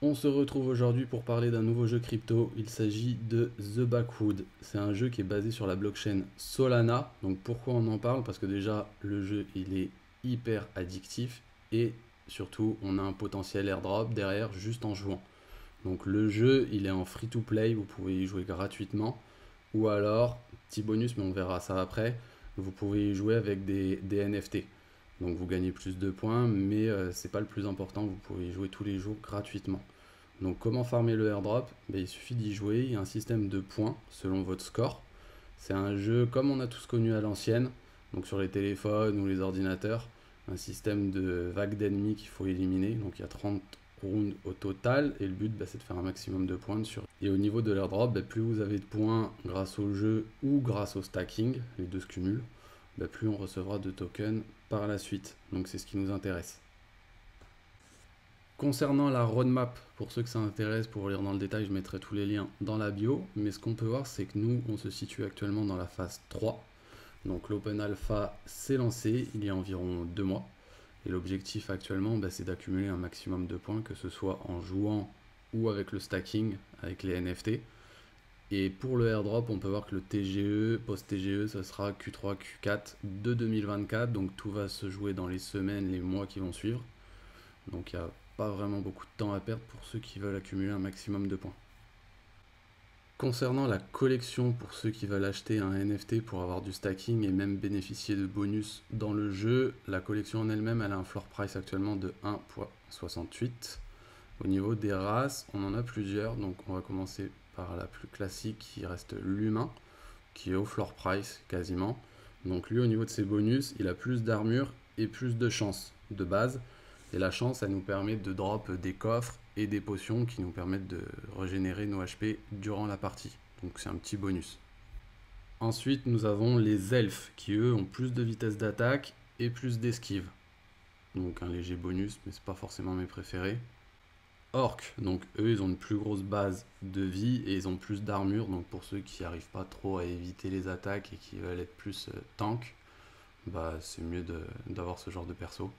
On se retrouve aujourd'hui pour parler d'un nouveau jeu crypto. Il s'agit de The Backwood. C'est un jeu qui est basé sur la blockchain Solana. Donc pourquoi on en parle? Parce que déjà le jeu il est hyper addictif et surtout on a un potentiel airdrop derrière juste en jouant. Donc le jeu il est en free to play, vous pouvez y jouer gratuitement ou alors, petit bonus mais on verra ça après, vous pouvez y jouer avec des NFT. Donc vous gagnez plus de points mais c'est pas le plus important, vous pouvez y jouer tous les jours gratuitement. Donc comment farmer le airdrop? Il suffit d'y jouer, il y a un système de points selon votre score. C'est un jeu comme on a tous connu à l'ancienne, donc sur les téléphones ou les ordinateurs, un système de vagues d'ennemis qu'il faut éliminer. Donc il y a 30 rounds au total et le but c'est de faire un maximum de points dessus. Et au niveau de l'airdrop, plus vous avez de points grâce au jeu ou grâce au stacking, les deux se cumulent, plus on recevra de tokens par la suite. Donc c'est ce qui nous intéresse. Concernant la roadmap, pour ceux que ça intéresse, pour lire dans le détail, je mettrai tous les liens dans la bio. Mais ce qu'on peut voir, c'est que nous, on se situe actuellement dans la phase 3. Donc l'Open Alpha s'est lancé il y a environ 2 mois. Et l'objectif actuellement, c'est d'accumuler un maximum de points, que ce soit en jouant ou avec le stacking, avec les NFT. Et pour le airdrop, on peut voir que le TGE, post-TGE, ça sera Q3, Q4 de 2024. Donc tout va se jouer dans les semaines, les mois qui vont suivre. Donc il n'y a pas vraiment beaucoup de temps à perdre pour ceux qui veulent accumuler un maximum de points. Concernant la collection, pour ceux qui veulent acheter un NFT pour avoir du stacking et même bénéficier de bonus dans le jeu, la collection en elle-même, elle a un floor price actuellement de 1,68. Au niveau des races, on en a plusieurs, donc on va commencer par la plus classique qui reste l'humain, qui est au floor price quasiment. Donc lui, au niveau de ses bonus, il a plus d'armure et plus de chance de base. Et la chance, elle nous permet de drop des coffres et des potions qui nous permettent de régénérer nos HP durant la partie. Donc c'est un petit bonus. Ensuite, nous avons les elfes qui, eux, ont plus de vitesse d'attaque et plus d'esquive. Donc un léger bonus, mais c'est pas forcément mes préférés. Orcs, donc eux, ils ont une plus grosse base de vie et ils ont plus d'armure. Donc pour ceux qui n'arrivent pas trop à éviter les attaques et qui veulent être plus tank, c'est mieux d'avoir ce genre de perso.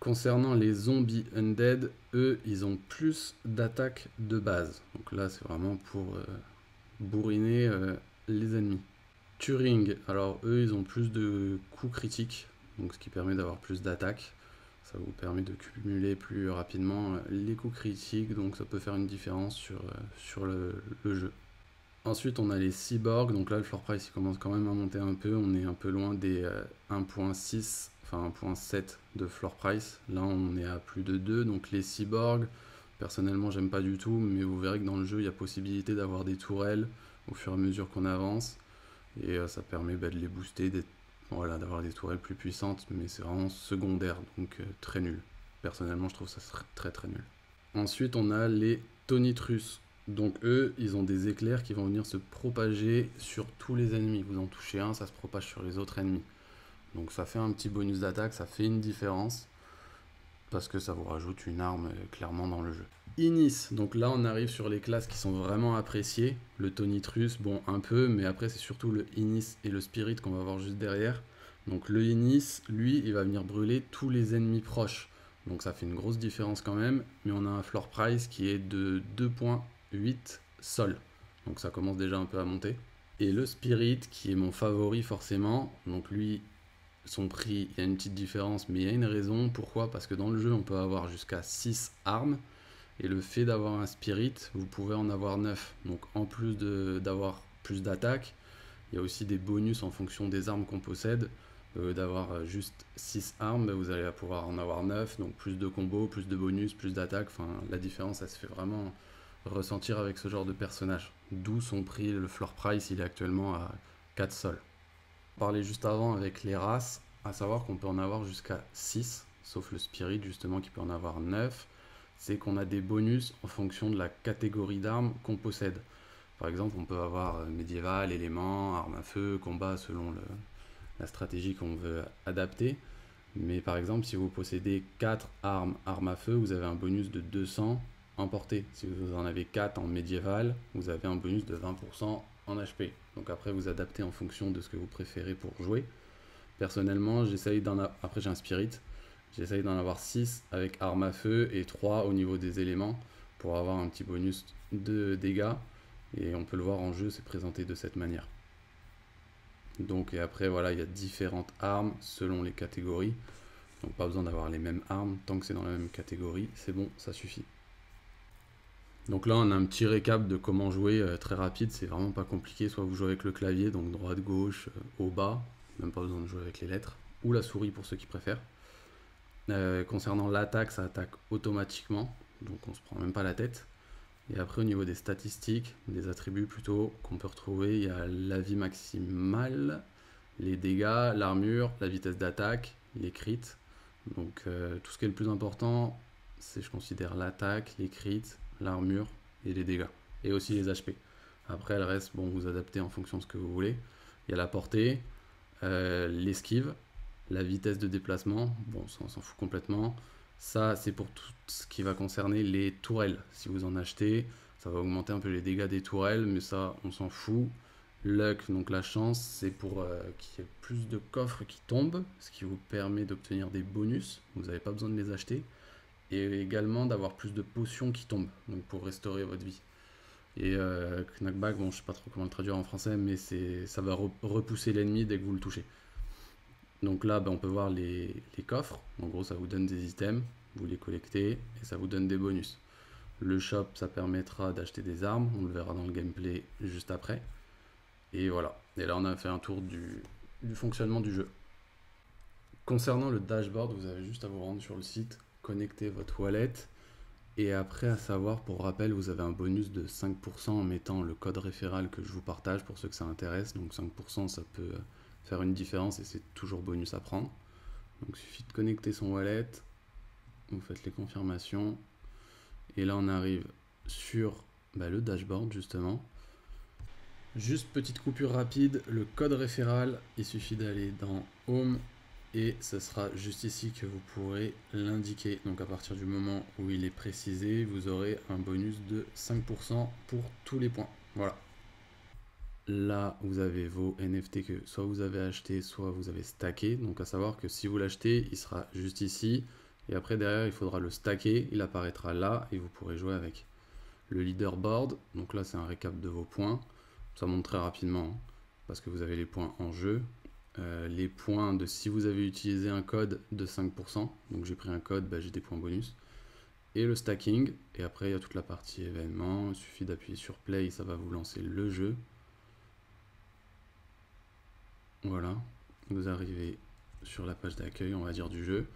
Concernant les zombies undead, eux, ils ont plus d'attaque de base. Donc là, c'est vraiment pour bourriner les ennemis. Turing, alors eux, ils ont plus de coups critiques, donc ce qui permet d'avoir plus d'attaque. Ça vous permet de cumuler plus rapidement les coups critiques, donc ça peut faire une différence sur le jeu. Ensuite, on a les cyborgs, donc là, le floor price il commence quand même à monter un peu. On est un peu loin des 1.6, enfin 1.7 de floor price. Là, on est à plus de 2. Donc les cyborgs, personnellement, j'aime pas du tout, mais vous verrez que dans le jeu, il y a possibilité d'avoir des tourelles au fur et à mesure qu'on avance. Et ça permet de les booster, voilà, d'avoir des tourelles plus puissantes, mais c'est vraiment secondaire, donc très nul. Personnellement, je trouve ça très très nul. Ensuite, on a les Tonitrus. Donc eux, ils ont des éclairs qui vont venir se propager sur tous les ennemis. Vous en touchez un, ça se propage sur les autres ennemis. Donc ça fait un petit bonus d'attaque, ça fait une différence. Parce que ça vous rajoute une arme clairement dans le jeu. Inis, donc là on arrive sur les classes qui sont vraiment appréciées. Le Tonitrus, bon un peu, mais après c'est surtout le Inis et le Spirit qu'on va voir juste derrière. Donc le Inis, lui, il va venir brûler tous les ennemis proches. Donc ça fait une grosse différence quand même, mais on a un floor price qui est de 2.8 sol. Donc ça commence déjà un peu à monter. Et le Spirit, qui est mon favori forcément, donc lui, son prix, il y a une petite différence, mais il y a une raison. Pourquoi? Parce que dans le jeu, on peut avoir jusqu'à 6 armes, et le fait d'avoir un Spirit, vous pouvez en avoir 9. Donc en plus d'avoir plus d'attaque, il y a aussi des bonus en fonction des armes qu'on possède. D'avoir juste 6 armes, vous allez pouvoir en avoir 9, donc plus de combos, plus de bonus, plus d'attaque. Enfin, la différence, ça se fait vraiment ressentir avec ce genre de personnage. D'où son prix, le floor price, il est actuellement à 4 sols. On parlait juste avant avec les races, à savoir qu'on peut en avoir jusqu'à 6, sauf le Spirit justement qui peut en avoir 9. C'est qu'on a des bonus en fonction de la catégorie d'armes qu'on possède. Par exemple, on peut avoir médiéval, élément, arme à feu, combat selon la stratégie qu'on veut adapter. Mais par exemple, si vous possédez 4 armes à feu, vous avez un bonus de 200 en portée. Si vous en avez 4 en médiéval, vous avez un bonus de 20% en HP. Donc après, vous adaptez en fonction de ce que vous préférez pour jouer. Personnellement, j'essaye après j'ai un Spirit, j'essaye d'en avoir 6 avec arme à feu et 3 au niveau des éléments pour avoir un petit bonus de dégâts. Et on peut le voir en jeu, c'est présenté de cette manière. Donc, et après, voilà, il y a différentes armes selon les catégories. Donc, pas besoin d'avoir les mêmes armes. Tant que c'est dans la même catégorie, c'est bon, ça suffit. Donc là, on a un petit récap de comment jouer très rapide. C'est vraiment pas compliqué. Soit vous jouez avec le clavier, donc droite, gauche, haut, bas. Même pas besoin de jouer avec les lettres. Ou la souris pour ceux qui préfèrent. Concernant l'attaque, ça attaque automatiquement. Donc, on se prend même pas la tête. Et après, au niveau des statistiques, des attributs plutôt qu'on peut retrouver, il y a la vie maximale, les dégâts, l'armure, la vitesse d'attaque, les crits. Donc tout ce qui est le plus important, c'est, je considère, l'attaque, les crits, l'armure et les dégâts. Et aussi les HP. Après, le reste, bon, vous adaptez en fonction de ce que vous voulez. Il y a la portée, l'esquive, la vitesse de déplacement. Bon, ça, on s'en fout complètement. Ça, c'est pour tout ce qui va concerner les tourelles. Si vous en achetez, ça va augmenter un peu les dégâts des tourelles, mais ça, on s'en fout. Luck, donc la chance, c'est pour qu'il y ait plus de coffres qui tombent, ce qui vous permet d'obtenir des bonus. Vous n'avez pas besoin de les acheter. Et également d'avoir plus de potions qui tombent, donc pour restaurer votre vie. Et knockback, bon, je sais pas trop comment le traduire en français, mais ça va repousser l'ennemi dès que vous le touchez. Donc là, on peut voir les coffres. En gros, ça vous donne des items, vous les collectez et ça vous donne des bonus. Le shop, ça permettra d'acheter des armes. On le verra dans le gameplay juste après. Et voilà. Et là, on a fait un tour du fonctionnement du jeu. Concernant le dashboard, vous avez juste à vous rendre sur le site, connecter votre wallet. Et après, à savoir, pour rappel, vous avez un bonus de 5% en mettant le code référal que je vous partage pour ceux que ça intéresse. Donc 5%, ça peut faire une différence et c'est toujours bonus à prendre. Donc il suffit de connecter son wallet, vous faites les confirmations et là on arrive sur le dashboard justement. Juste petite coupure rapide, le code référal, il suffit d'aller dans Home et ce sera juste ici que vous pourrez l'indiquer. Donc à partir du moment où il est précisé, vous aurez un bonus de 5% pour tous les points. Voilà. Là, vous avez vos NFT que soit vous avez acheté, soit vous avez stacké. Donc à savoir que si vous l'achetez, il sera juste ici. Et après, derrière, il faudra le stacker. Il apparaîtra là et vous pourrez jouer avec. Le leaderboard, donc là, c'est un récap de vos points. Ça monte très rapidement, hein, parce que vous avez les points en jeu. Les points de si vous avez utilisé un code de 5%. Donc j'ai pris un code, j'ai des points bonus. Et le stacking. Et après, il y a toute la partie événements. Il suffit d'appuyer sur play, ça va vous lancer le jeu. Voilà, vous arrivez sur la page d'accueil, on va dire, du jeu.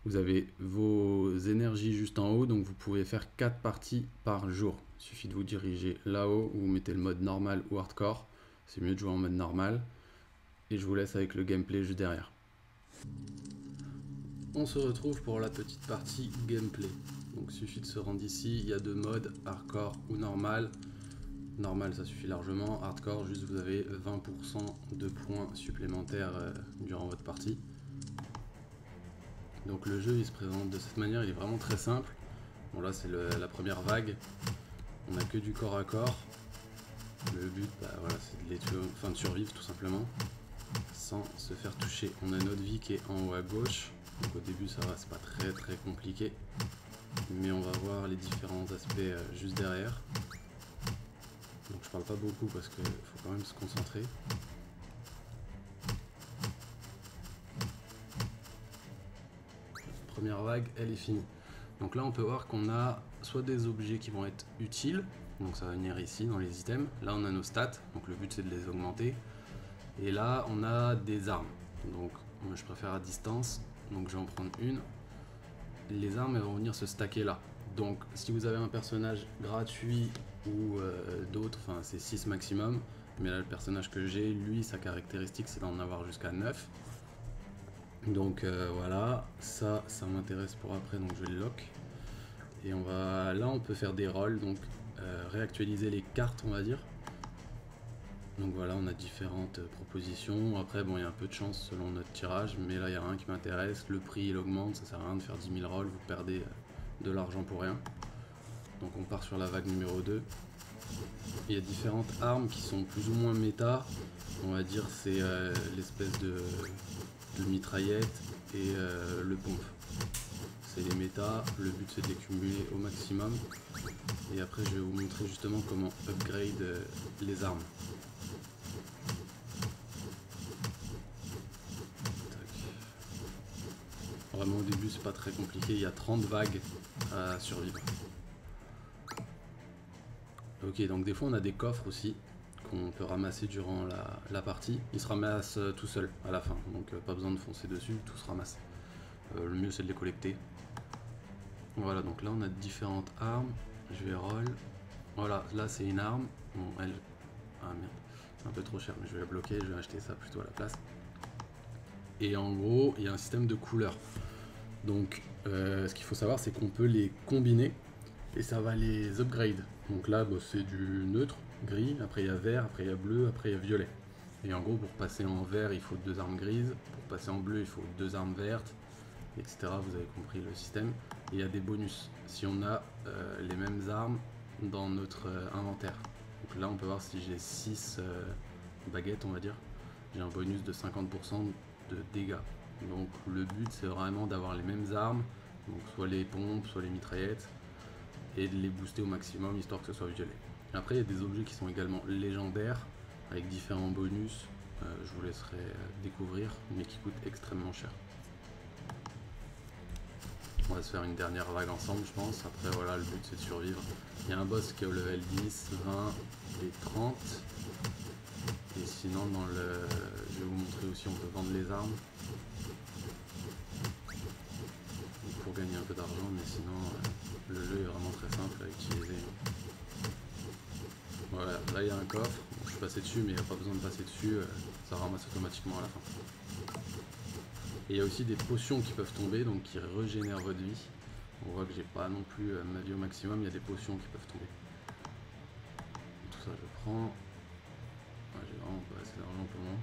Vous avez vos énergies juste en haut, donc vous pouvez faire 4 parties par jour. Il suffit de vous diriger là-haut, vous mettez le mode normal ou hardcore. C'est mieux de jouer en mode normal. Et je vous laisse avec le gameplay juste derrière. On se retrouve pour la petite partie gameplay. Donc il suffit de se rendre ici, il y a 2 modes, hardcore ou normal. Normal, ça suffit largement. Hardcore, juste vous avez 20% de points supplémentaires durant votre partie. Donc le jeu, il se présente de cette manière, il est vraiment très simple. Bon là, c'est la première vague. On n'a que du corps à corps. Le but, voilà, c'est de les tuer, enfin de survivre tout simplement, sans se faire toucher. On a notre vie qui est en haut à gauche. Donc au début, ça va, c'est pas très compliqué. Mais on va voir les différents aspects juste derrière. Donc je parle pas beaucoup parce qu'il faut quand même se concentrer. Première vague, elle est finie. Donc là on peut voir qu'on a soit des objets qui vont être utiles, donc ça va venir ici dans les items. Là on a nos stats, donc le but c'est de les augmenter. Et là on a des armes, donc moi je préfère à distance, donc je vais en prendre une. Les armes elles vont venir se stacker là. Donc si vous avez un personnage gratuit ou d'autres, enfin c'est 6 maximum, mais là le personnage que j'ai, lui sa caractéristique c'est d'en avoir jusqu'à 9. Donc voilà, ça m'intéresse pour après, donc je vais le lock. Et là on peut faire des rôles, donc réactualiser les cartes on va dire. Donc voilà, on a différentes propositions. Après bon, il y a un peu de chance selon notre tirage, mais là il y a un qui m'intéresse, le prix il augmente, ça sert à rien de faire 10 000 rôles, vous perdez de l'argent pour rien. Donc on part sur la vague numéro 2. Il y a différentes armes qui sont plus ou moins méta. On va dire c'est l'espèce de mitraillette et le pompe. c'est les méta, le but c'est de les cumuler au maximum. Et après je vais vous montrer justement comment upgrade les armes. Vraiment au début c'est pas très compliqué, il y a 30 vagues à survivre. Ok, donc des fois on a des coffres aussi qu'on peut ramasser durant la partie. Ils se ramassent tout seuls à la fin, donc pas besoin de foncer dessus, tout se ramasse. Le mieux c'est de les collecter. Voilà, donc là on a différentes armes. Je vais roll. Voilà, là c'est une arme. Bon, elle... Ah merde, c'est un peu trop cher, mais je vais la bloquer, je vais acheter ça plutôt à la place. Et en gros, il y a un système de couleurs. Donc ce qu'il faut savoir, c'est qu'on peut les combiner et ça va les upgrade. Donc là, bah, c'est du neutre, gris, après il y a vert, après il y a bleu, après il y a violet. Et en gros, pour passer en vert, il faut 2 armes grises, pour passer en bleu, il faut 2 armes vertes, etc. Vous avez compris le système. Et il y a des bonus si on a les mêmes armes dans notre inventaire. Donc là, on peut voir si j'ai 6 baguettes, on va dire, j'ai un bonus de 50% de dégâts. Donc le but, c'est vraiment d'avoir les mêmes armes, donc soit les pompes, soit les mitraillettes, et de les booster au maximum histoire que ce soit violet. Après il y a des objets qui sont également légendaires avec différents bonus, je vous laisserai découvrir, mais qui coûtent extrêmement cher. On va se faire une dernière vague ensemble je pense, après voilà le but c'est de survivre. Il y a un boss qui est au level 10, 20 et 30. Et sinon dans le... je vais vous montrer aussi on peut vendre les armes. Pour gagner un peu d'argent, mais sinon le jeu est vraiment très simple à utiliser. Voilà, là il y a un coffre, je suis passé dessus mais il n'y a pas besoin de passer dessus, ça ramasse automatiquement à la fin. Et il y a aussi des potions qui peuvent tomber, donc qui régénèrent votre vie. On voit que j'ai pas non plus ma vie au maximum, il y a des potions qui peuvent tomber. Tout ça je prends. Ouais, j'ai vraiment pas assez d'argent pour le moment.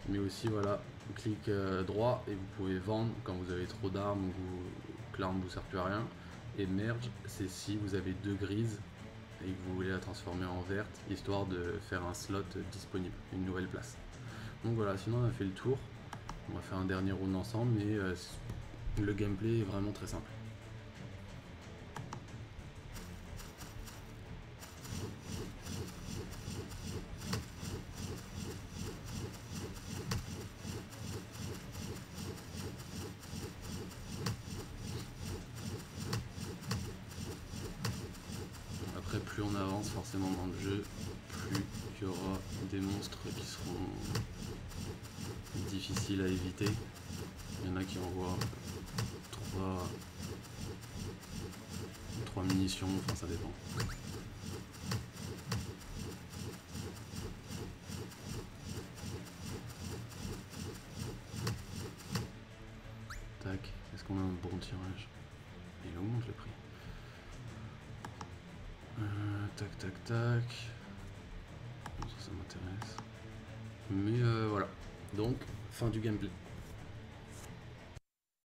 Mais aussi voilà, vous cliquez droit et vous pouvez vendre quand vous avez trop d'armes ou que l'arme ne vous sert plus à rien. Et merge, c'est si vous avez 2 grises et que vous voulez la transformer en verte, histoire de faire un slot disponible, une nouvelle place. Donc voilà, sinon on a fait le tour. On va faire un dernier round ensemble, mais le gameplay est vraiment très simple. Après, plus on avance forcément dans le jeu, plus il y aura des monstres qui seront difficiles à éviter. Il y en a qui envoient 3 munitions, enfin ça dépend. Tac, est-ce qu'on a un bon tirage? Il augmente le prix. Tac tac tac. Ça m'intéresse. Mais voilà. Donc, fin du gameplay.